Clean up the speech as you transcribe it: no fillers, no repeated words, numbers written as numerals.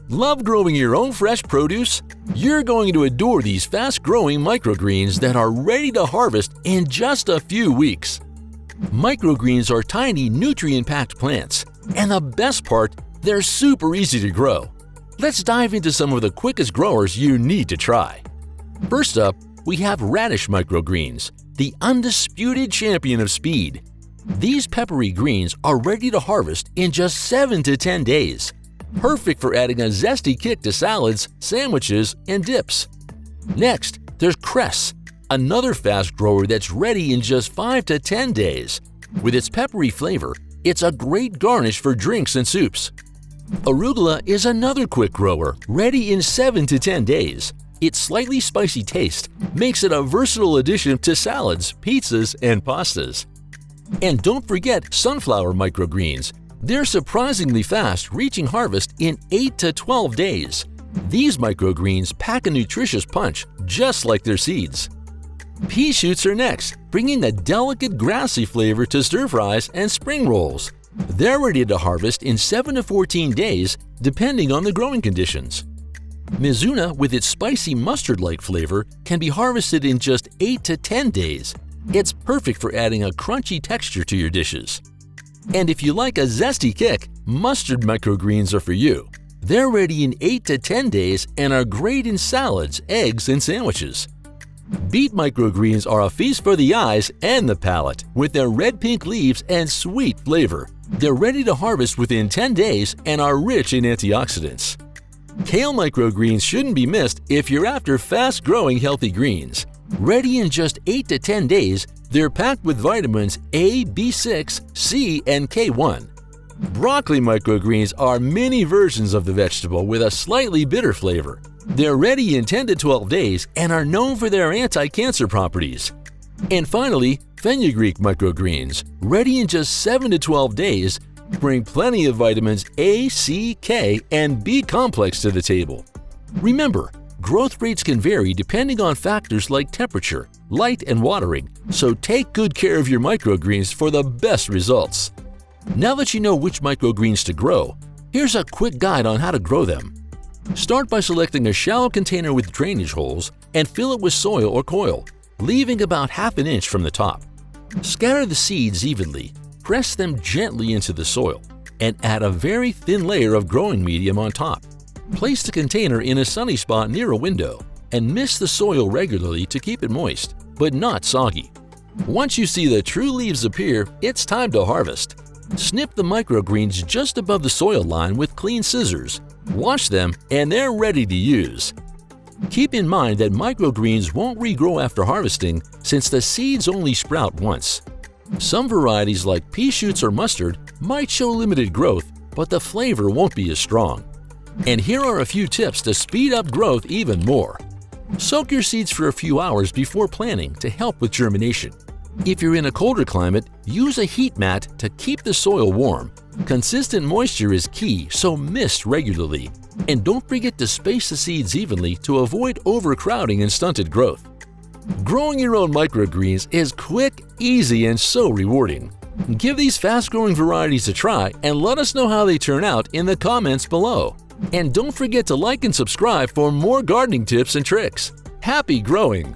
Love growing your own fresh produce? You're going to adore these fast-growing microgreens that are ready to harvest in just a few weeks. Microgreens are tiny, nutrient-packed plants, and the best part, they're super easy to grow. Let's dive into some of the quickest growers you need to try. First up, we have radish microgreens, the undisputed champion of speed. These peppery greens are ready to harvest in just 7 to 10 days. Perfect for adding a zesty kick to salads, sandwiches, and dips. Next, there's cress, another fast grower that's ready in just 5 to 10 days. With its peppery flavor, it's a great garnish for drinks and soups. Arugula is another quick grower, ready in 7 to 10 days. Its slightly spicy taste makes it a versatile addition to salads, pizzas, and pastas. And don't forget sunflower microgreens. They're surprisingly fast, reaching harvest in 8 to 12 days. These microgreens pack a nutritious punch, just like their seeds. Pea shoots are next, bringing a delicate grassy flavor to stir-fries and spring rolls. They're ready to harvest in 7 to 14 days, depending on the growing conditions. Mizuna, with its spicy mustard-like flavor, can be harvested in just 8 to 10 days. It's perfect for adding a crunchy texture to your dishes. And if you like a zesty kick, mustard microgreens are for you. They're ready in 8 to 10 days and are great in salads, eggs, and sandwiches. Beet microgreens are a feast for the eyes and the palate, with their red-pink leaves and sweet flavor. They're ready to harvest within 10 days and are rich in antioxidants. Kale microgreens shouldn't be missed if you're after fast-growing healthy greens. Ready in just 8 to 10 days, they're packed with vitamins A, B6, C, and K1. Broccoli microgreens are mini versions of the vegetable with a slightly bitter flavor. They're ready in 10 to 12 days and are known for their anti-cancer properties. And finally, fenugreek microgreens, ready in just 7 to 12 days, bring plenty of vitamins A, C, K, and B complex to the table. Remember, growth rates can vary depending on factors like temperature, light, and watering, so take good care of your microgreens for the best results. Now that you know which microgreens to grow, here's a quick guide on how to grow them. Start by selecting a shallow container with drainage holes and fill it with soil or coil, leaving about ½ an inch from the top. Scatter the seeds evenly, press them gently into the soil, and add a very thin layer of growing medium on top. Place the container in a sunny spot near a window and mist the soil regularly to keep it moist, but not soggy. Once you see the true leaves appear, it's time to harvest. Snip the microgreens just above the soil line with clean scissors. Wash them and they're ready to use. Keep in mind that microgreens won't regrow after harvesting since the seeds only sprout once. Some varieties like pea shoots or mustard might show limited growth, but the flavor won't be as strong. And here are a few tips to speed up growth even more. Soak your seeds for a few hours before planting to help with germination. If you're in a colder climate, use a heat mat to keep the soil warm. Consistent moisture is key, so mist regularly. And don't forget to space the seeds evenly to avoid overcrowding and stunted growth. Growing your own microgreens is quick, easy, and so rewarding. Give these fast-growing varieties a try and let us know how they turn out in the comments below. And don't forget to like and subscribe for more gardening tips and tricks. Happy growing!